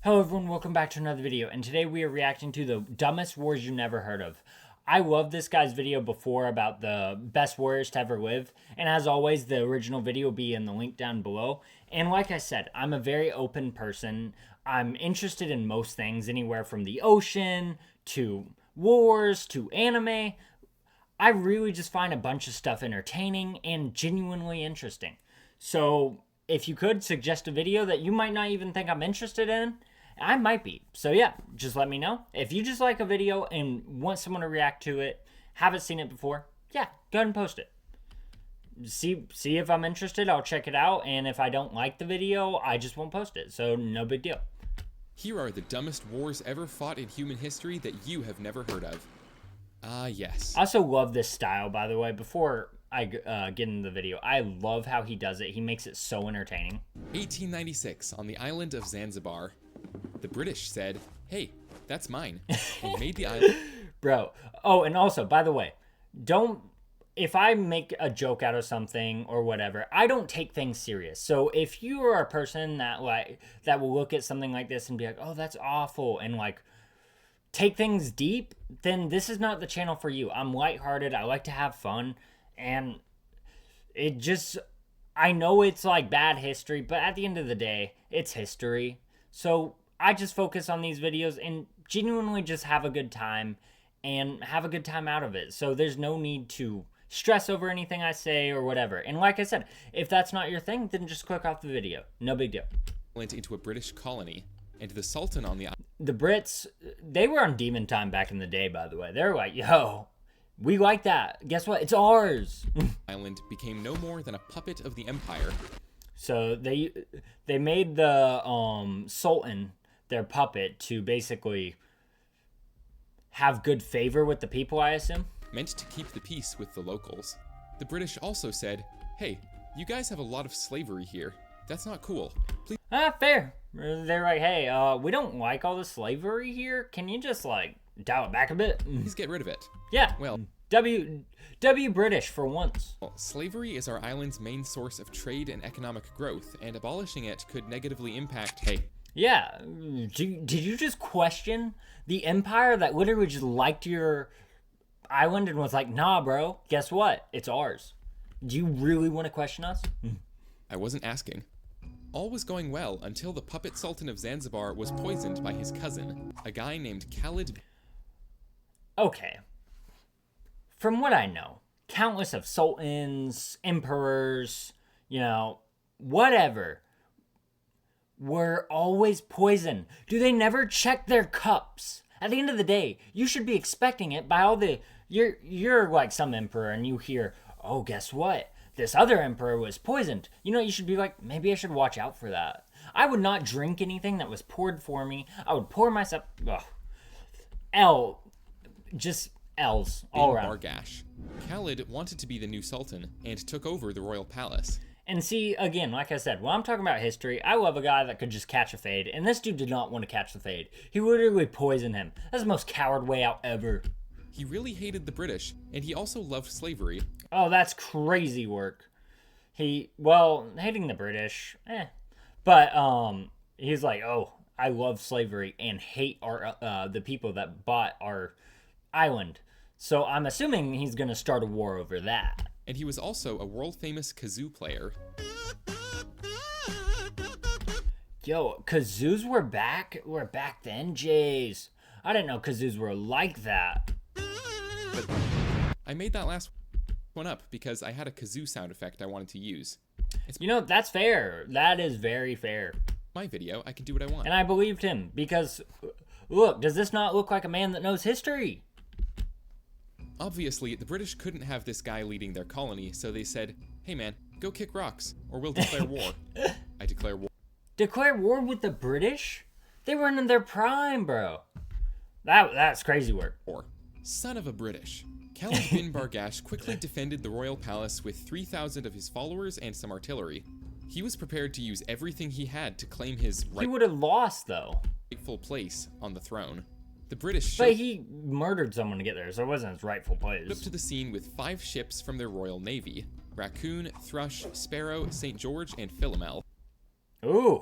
Hello everyone, welcome back to another video, and today we are reacting to the dumbest wars you never heard of. I loved this guy's video before about the best warriors to ever live, and as always, the original video will be in the link down below. And like I said, I'm a very open person. I'm interested in most things, anywhere from the ocean, to wars, to anime. I really just find a bunch of stuff entertaining and genuinely interesting. So if you could suggest a video that you might not even think I'm interested in, I might be. So yeah, just let me know. If you just like a video and want someone to react to it, haven't seen it before, yeah, go ahead and post it. See if I'm interested, I'll check it out. And if I don't like the video, I just won't post it. So no big deal. Here are the dumbest wars ever fought in human history that you have never heard of. Yes. I also love this style, by the way. Before I get into the video, I love how he does it. He makes it so entertaining. 1896, on the island of Zanzibar, the British said, "Hey, that's mine," and made the island. Bro. Oh, and also, by the way, if I make a joke out of something or whatever, I don't take things serious. So if you are a person that will look at something like this and be like, "Oh, that's awful," and take things deep, then this is not the channel for you. I'm lighthearted. I like to have fun, and I know it's bad history, but at the end of the day, it's history. So I just focus on these videos and genuinely just have a good time and have a good time out of it. So there's no need to stress over anything I say or whatever. And like I said, if that's not your thing, then just click off the video. No big deal. Went into a British colony, and the Sultan on the The Brits, they were on demon time back in the day, by the way. They were like, yo, we like that. Guess what? It's ours. island became no more than a puppet of the empire. So they made the Sultan their puppet to basically have good favor with the people, I assume. Meant to keep the peace with the locals. The British also said, "Hey, you guys have a lot of slavery here. That's not cool. Please." Fair. They're like, hey, we don't like all the slavery here. Can you just dial it back a bit? Please get rid of it. Yeah. Well, W British for once. Well, slavery is our island's main source of trade and economic growth, and abolishing it could negatively impact. Hey. Yeah. Did you just question the empire that literally just liked your island and was like, nah, bro, guess what? It's ours. Do you really want to question us? I wasn't asking. All was going well until the puppet Sultan of Zanzibar was poisoned by his cousin, a guy named Khalid. Okay. From what I know, countless of sultans, emperors, whatever, were always poisoned. Do they never check their cups? At the end of the day, you should be expecting it by all the... You're like some emperor and you hear, oh, guess what? This other emperor was poisoned. You should be like, maybe I should watch out for that. I would not drink anything that was poured for me. I would pour myself... Ugh. Just L's all around. Bargash. Khalid wanted to be the new sultan and took over the royal palace. And see, again, like I said, when I'm talking about history, I love a guy that could just catch a fade. And this dude did not want to catch the fade. He literally poisoned him. That's the most coward way out ever. He really hated the British, and he also loved slavery. Oh, that's crazy work. Hating the British, But, he's like, oh, I love slavery and hate the people that bought our island. So I'm assuming he's going to start a war over that. And he was also a world-famous kazoo player. Yo, kazoos were back then? Jeez. I didn't know kazoos were like that. But I made that last one up because I had a kazoo sound effect I wanted to use. That's fair. That is very fair. My video, I can do what I want. And I believed him because, look, does this not look like a man that knows history? Obviously, the British couldn't have this guy leading their colony, so they said, hey man, go kick rocks, or we'll declare war. I declare war. Declare war with the British? They were in their prime, bro. That's crazy work. Or, son of a British. Khalid bin Bargash quickly defended the royal palace with 3,000 of his followers and some artillery. He was prepared to use everything he had to claim his He would have lost, though. Rightful place on the throne. The British But he murdered someone to get there, so it wasn't his rightful place. Up to the scene with 5 ships from their Royal Navy: Raccoon, Thrush, Sparrow, St. George, and Philomel. Ooh.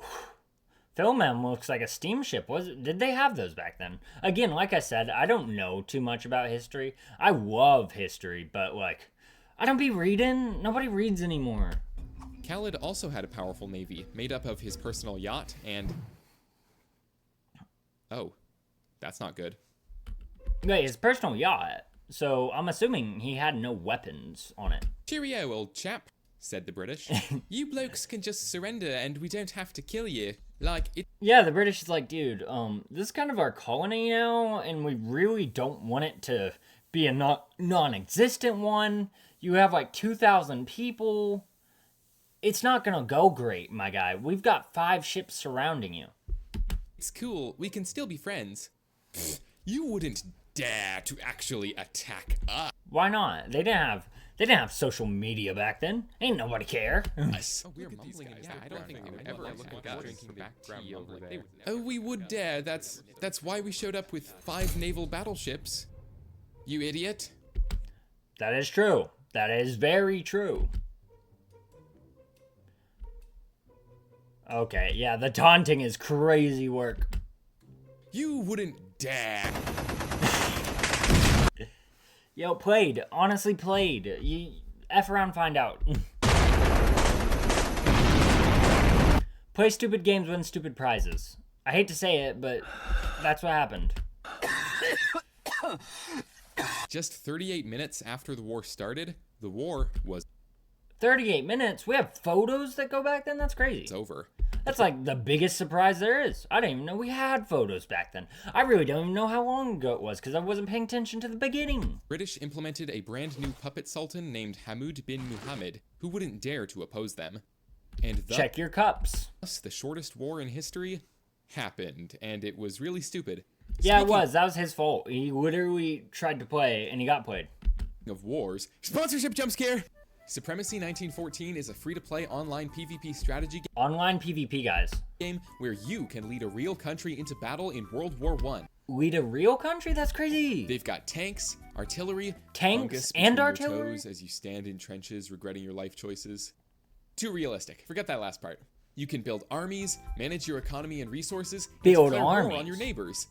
Philman looks like a steamship. Did they have those back then? Again, like I said, I don't know too much about history. I love history, but like, I don't be reading. Nobody reads anymore. Khalid also had a powerful navy made up of his personal yacht and... Oh, that's not good. Wait, his personal yacht. So I'm assuming he had no weapons on it. Cheerio, old chap, said the British. You blokes can just surrender and we don't have to kill you. Like it. Yeah, the British is like, dude, this is kind of our colony now, and we really don't want it to be a non-existent one. You have like 2,000 people. It's not gonna go great, my guy. We've got 5 ships surrounding you. It's cool. We can still be friends. You wouldn't dare to actually attack us. Why not? They didn't have social media back then. Ain't nobody care. Oh, we're mumbling guys. I don't think they would ever look at drinking back tea over there. Oh, we would dare. That's why we showed up with 5 naval battleships. You idiot. That is true. That is very true. Okay, yeah, the taunting is crazy work. You wouldn't dare. Yo, played. Honestly played. You F around, find out. Play stupid games, win stupid prizes. I hate to say it, but that's what happened. Just 38 minutes after the war started, the war was 38 minutes? We have photos that go back then? That's crazy. over. That's like the biggest surprise there is. I didn't even know we had photos back then. I really don't even know how long ago it was because I wasn't paying attention to the beginning. British implemented a brand new puppet sultan named Hamoud bin Muhammad, who wouldn't dare to oppose them. And Check your cups. thus, the shortest war in history happened, and it was really stupid. Yeah, it was. That was his fault. He literally tried to play, and he got played. Of wars, sponsorship jump scare! Supremacy 1914 is a free-to-play online PvP strategy Online PvP, guys. game where you can lead a real country into battle in World War I. Lead a real country? That's crazy. They've got tanks, artillery, Tanks fungus and between your artillery? toes as you stand in trenches regretting your life choices. Too realistic. Forget that last part. You can build armies, manage your economy and resources, and Build declare war armies. on your neighbors.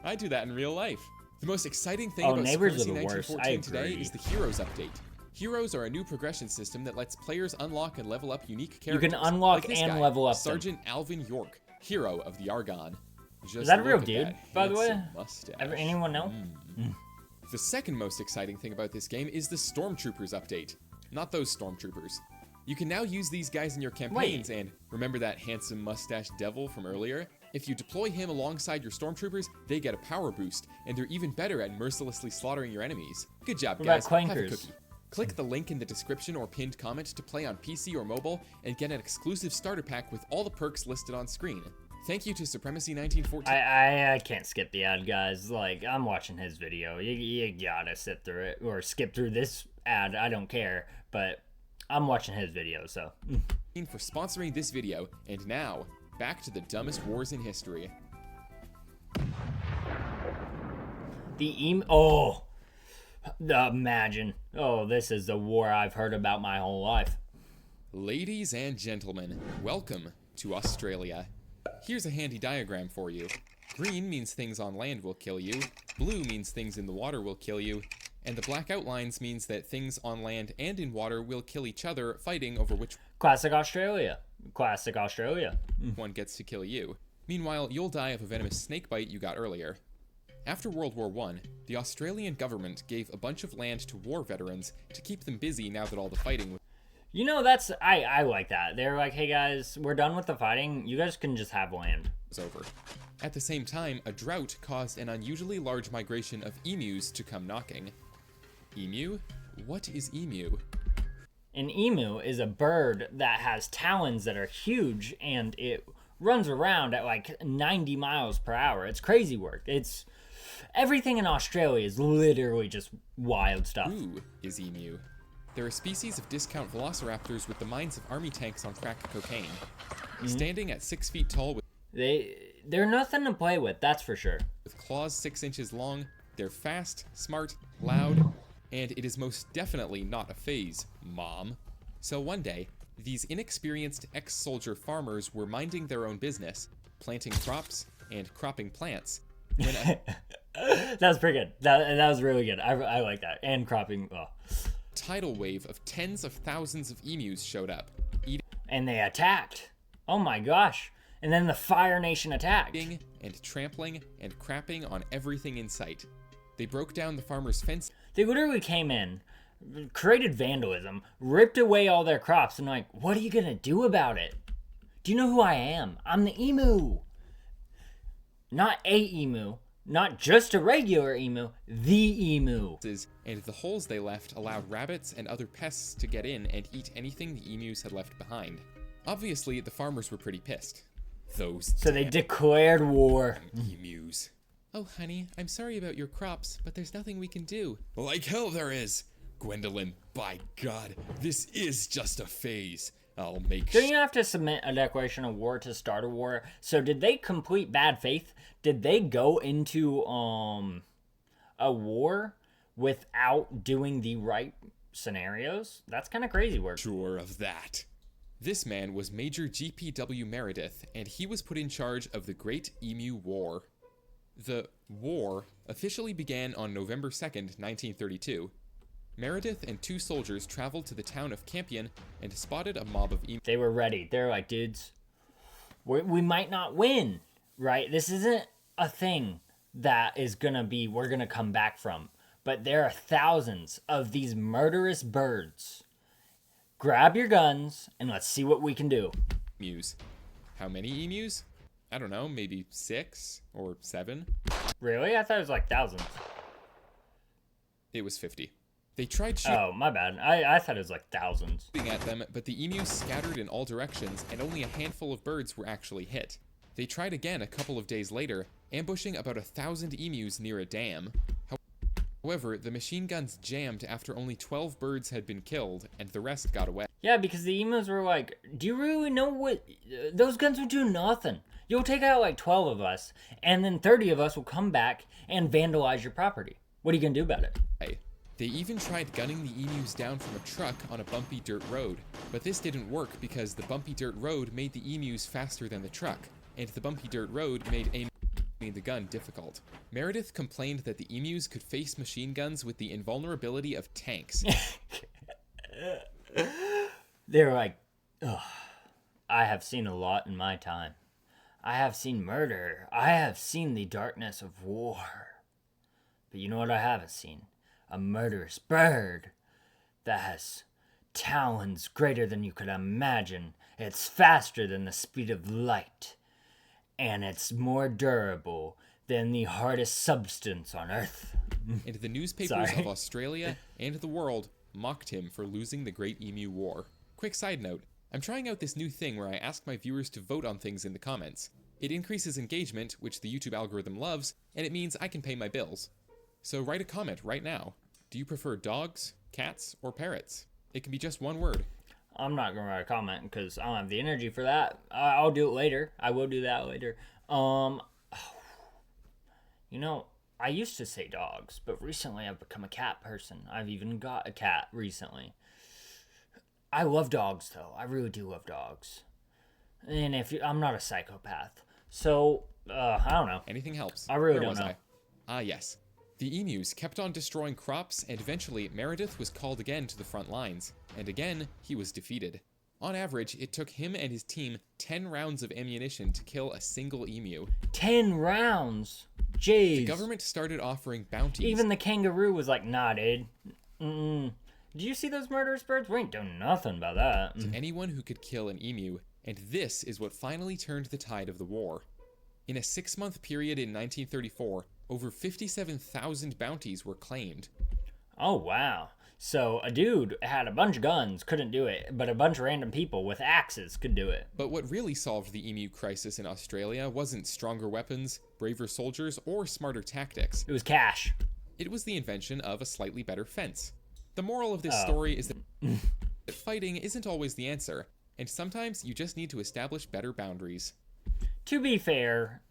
I do that in real life. The most exciting thing Oh, about neighbors Supremacy are the worst. 1914 I today agree. is the Heroes update. Heroes are a new progression system that lets players unlock and level up unique You characters. can unlock like this and guy, level up them. Sergeant Alvin York, hero of the Argonne. Just Is that a real look at dude, that by the way? handsome mustache. Anyone know? The second most exciting thing about this game is the Stormtroopers update. Not those Stormtroopers. You can now use these guys in your campaigns, and remember that handsome mustache devil from earlier? If you deploy him alongside your Stormtroopers, they get a power boost, and they're even better at mercilessly slaughtering your enemies. Good job, What about guys. Have a clankers? cookie. Click the link in the description or pinned comment to play on PC or mobile, and get an exclusive starter pack with all the perks listed on screen. Thank you to Supremacy 1914. I can't skip the ad, guys. Like, I'm watching his video. You gotta sit through it or skip through this ad. I don't care, but I'm watching his video, so. For sponsoring this video, and now, back to the dumbest wars in history. Oh, imagine. Oh, this is the war I've heard about my whole life. Ladies and gentlemen, welcome to Australia. Here's a handy diagram for you. Green means things on land will kill you, blue means things in the water will kill you, and the black outlines means that things on land and in water will kill each other, fighting over which Classic Australia. Classic Australia. one gets to kill you. Meanwhile, you'll die of a venomous snake bite you got earlier. After World War I, the Australian government gave a bunch of land to war veterans to keep them busy now that all the fighting was You know, I like that. They're like, hey guys, we're done with the fighting. You guys can just have land. over. At the same time, a drought caused an unusually large migration of emus to come knocking. Emu? What is emu? An emu is a bird that has talons that are huge, and it runs around at like 90 miles per hour. It's crazy work. It's everything in Australia is literally just wild stuff. Who is emu? They're a species of discount velociraptors with the minds of army tanks on crack cocaine. Standing at 6 feet tall They're nothing to play with, that's for sure. with claws 6 inches long, they're fast, smart, loud, and it is most definitely not a phase, Mom. So one day, these inexperienced ex-soldier farmers were minding their own business, planting crops and cropping plants. When That was pretty good. That was really good. I like that. And cropping. Oh. tidal wave of tens of thousands of emus showed up, And they attacked. Oh my gosh. And then the Fire Nation attacked. eating and trampling and crapping on everything in sight. They broke down the farmers' fence. They literally came in, created vandalism, ripped away all their crops, and like, what are you gonna do about it? Do you know who I am? I'm the emu. Not a emu. Not just a regular emu. The emu. And the holes they left allowed rabbits and other pests to get in and eat anything the emus had left behind. Obviously, the farmers were pretty pissed. Those So they declared war. emus. Oh, honey, I'm sorry about your crops, but there's nothing we can do. Like hell there is! Gwendolyn, by God, this is just a phase. I'll make Don't you have to submit a declaration of war to start a war? So did they complete bad faith? Did they go into a war without doing the right scenarios? That's kind of crazy work. sure of that. This man was Major GPW Meredith, and he was put in charge of the Great Emu War. The war officially began on November 2nd, 1932. Meredith and 2 soldiers traveled to the town of Campion and spotted a mob of emus. They were ready. They're like, dudes, we might not win, right? This isn't a thing that is gonna be, we're gonna come back from. But there are thousands of these murderous birds. Grab your guns and let's see what we can do. Emus. How many emus? I don't know, maybe 6 or 7? Really? I thought it was like thousands. It was 50. They tried shooting Oh, my bad. I thought it was like thousands. at them, but the emus scattered in all directions and only a handful of birds were actually hit. They tried again a couple of days later, ambushing about 1,000 emus near a dam. However, the machine guns jammed after only 12 birds had been killed, and the rest got away. Yeah, because the emus were like, do you really know what... Those guns will do nothing. You'll take out like 12 of us, and then 30 of us will come back and vandalize your property. What are you going to do about it? They even tried gunning the emus down from a truck on a bumpy dirt road, but this didn't work because the bumpy dirt road made the emus faster than the truck, and the bumpy dirt road made aiming the gun difficult. Meredith complained that the emus could face machine guns with the invulnerability of tanks. They were like, ugh, I have seen a lot in my time. I have seen murder. I have seen the darkness of war. But you know what I haven't seen? A murderous bird that has talons greater than you could imagine. It's faster than the speed of light. And it's more durable than the hardest substance on Earth. And the newspapers Sorry. of Australia and the world mocked him for losing the Great Emu War. Quick side note, I'm trying out this new thing where I ask my viewers to vote on things in the comments. It increases engagement, which the YouTube algorithm loves, and it means I can pay my bills. So write a comment right now. Do you prefer dogs, cats, or parrots? It can be just one word. I'm not going to write a comment because I don't have the energy for that. I'll do it later. I will do that later. You know, I used to say dogs, but recently I've become a cat person. I've even got a cat recently. I love dogs, though. I really do love dogs. And I'm not a psychopath. So, I don't know. Anything helps. I really Where don't was know. I? Ah, yes. The emus kept on destroying crops, and eventually Meredith was called again to the front lines, and again he was defeated. On average, it took him and his team 10 rounds of ammunition to kill a single emu. 10 rounds? Jeez. The government started offering bounties. Even the kangaroo was like, nah, dude. Did you see those murderous birds? We ain't doing nothing about that. to anyone who could kill an emu, and this is what finally turned the tide of the war. In a 6-month period in 1934, over 57,000 bounties were claimed. Oh, wow. So a dude had a bunch of guns, couldn't do it, but a bunch of random people with axes could do it. But what really solved the emu crisis in Australia wasn't stronger weapons, braver soldiers, or smarter tactics. It was cash. It was the invention of a slightly better fence. The moral of this story is that fighting isn't always the answer, and sometimes you just need to establish better boundaries. To be fair,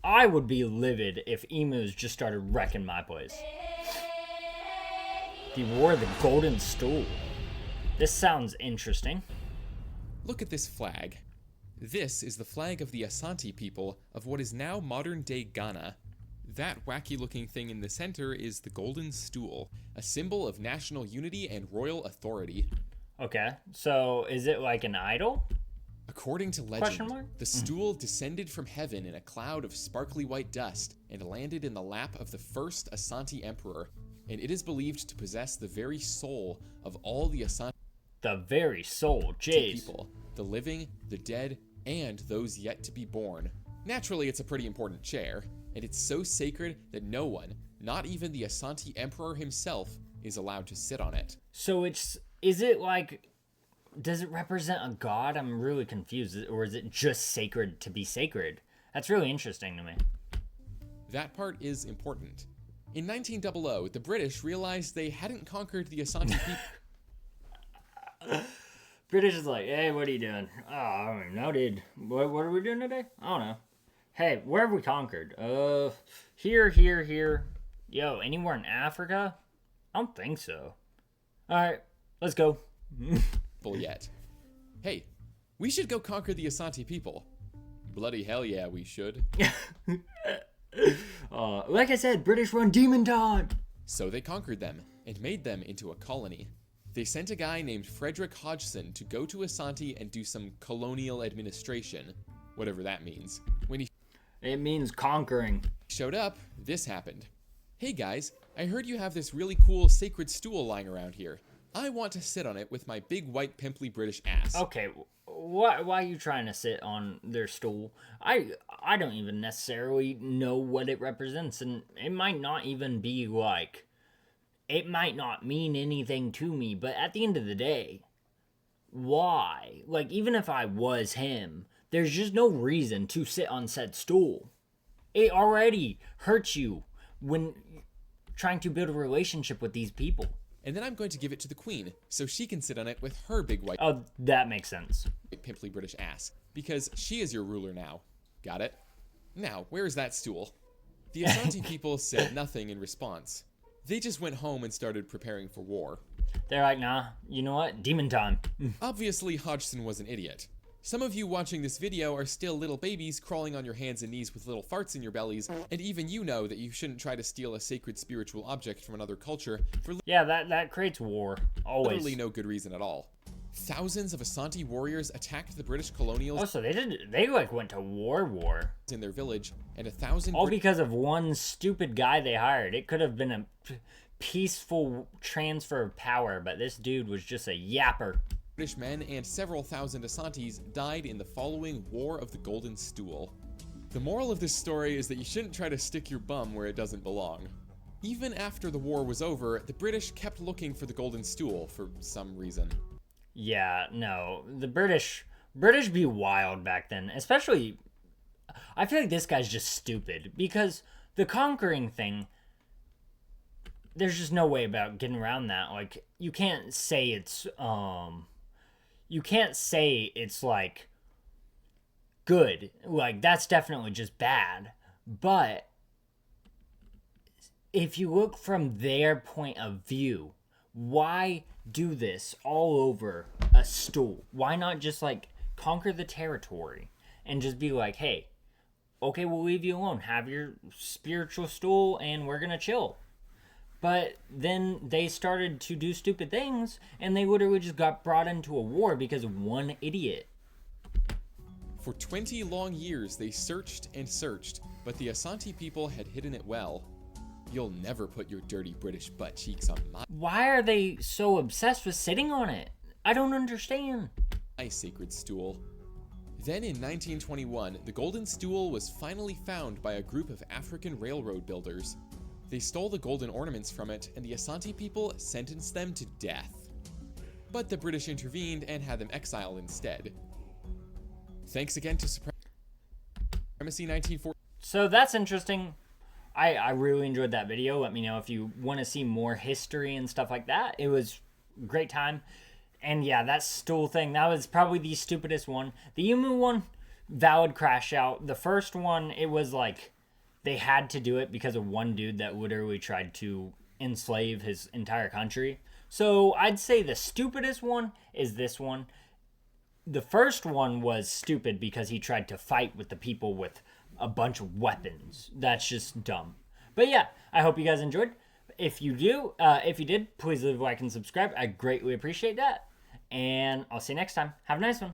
I would be livid if emus just started wrecking my place. The War of the Golden Stool. This sounds interesting. Look at this flag. This is the flag of the Asante people of what is now modern-day Ghana. That wacky-looking thing in the center is the golden stool, a symbol of national unity and royal authority. Okay, so is it like an idol? According to legend, the stool descended from heaven in a cloud of sparkly white dust and landed in the lap of the first Asante emperor, and it is believed to possess the very soul of all the Asante The very soul, jeez. people, the living, the dead, and those yet to be born. Naturally, it's a pretty important chair, and it's so sacred that no one, not even the Asante emperor himself, is allowed to sit on it. So is it like, does it represent a god? I'm really confused. Or is it just sacred to be sacred? That's really interesting to me. That part is important. In 1900, the British realized they hadn't conquered the Asante people. British is like, hey, what are you doing? Oh, I don't even know, dude. What are we doing today? I don't know. Hey, where have we conquered? Here. Yo, anywhere in Africa? I don't think so. Alright, let's go. Yet. Hey, we should go conquer the Asante people. Bloody hell yeah, we should. Like I said, British run demon time. So they conquered them and made them into a colony. They sent a guy named Frederick Hodgson to go to Asante and do some colonial administration, whatever that means. When It means conquering. showed up, this happened. Hey guys, I heard you have this really cool sacred stool lying around here. I want to sit on it with my big white pimply British ass. Okay, why are you trying to sit on their stool? I don't even necessarily know what it represents, and it might not even be like, it might not mean anything to me, but at the end of the day, why? Like, even if I was him, there's just no reason to sit on said stool. It already hurts you when trying to build a relationship with these people. And then I'm going to give it to the queen, so she can sit on it with her big white Oh, that makes sense. pimply British ass, because she is your ruler now. Got it? Now, where is that stool? The Asante people said nothing in response. They just went home and started preparing for war. They're like, nah, you know what? Demon time. Obviously, Hodgson was an idiot. Some of you watching this video are still little babies crawling on your hands and knees with little farts in your bellies, and even you know that you shouldn't try to steal a sacred spiritual object from another culture for Yeah, that creates war. Always. literally no good reason at all. Thousands of Asante warriors attacked the British colonials Oh, so they like went to war. in their village, and 1,000 All because of one stupid guy they hired. It could have been a peaceful transfer of power, but this dude was just a yapper. British men and several thousand Asantes died in the following War of the Golden Stool. The moral of this story is that you shouldn't try to stick your bum where it doesn't belong. Even after the war was over, the British kept looking for the Golden Stool for some reason. Yeah, no. The British be wild back then. Especially, I feel like this guy's just stupid. Because the conquering thing, there's just no way about getting around that. Like, you can't say it's like good. Like, that's definitely just bad. But if you look from their point of view, why do this all over a stool? Why not just like conquer the territory and just be like, hey, okay, we'll leave you alone. Have your spiritual stool and we're gonna chill. But then they started to do stupid things and they literally just got brought into a war because of one idiot. For 20 long years, they searched and searched, but the Asante people had hidden it well. You'll never put your dirty British butt cheeks on Why are they so obsessed with sitting on it? I don't understand. my sacred stool. Then in 1921, the golden stool was finally found by a group of African railroad builders. They stole the golden ornaments from it, and the Asante people sentenced them to death. But the British intervened and had them exiled instead. Thanks again to Supremacy 1940. So that's interesting. I really enjoyed that video. Let me know if you want to see more history and stuff like that. It was a great time. And yeah, that stool thing, that was probably the stupidest one. The Emu one, valid crash out. The first one, it was like they had to do it because of one dude that literally tried to enslave his entire country. So I'd say the stupidest one is this one. The first one was stupid because he tried to fight with the people with a bunch of weapons. That's just dumb. But yeah, I hope you guys enjoyed. If you did, please leave a like and subscribe. I greatly appreciate that. And I'll see you next time. Have a nice one.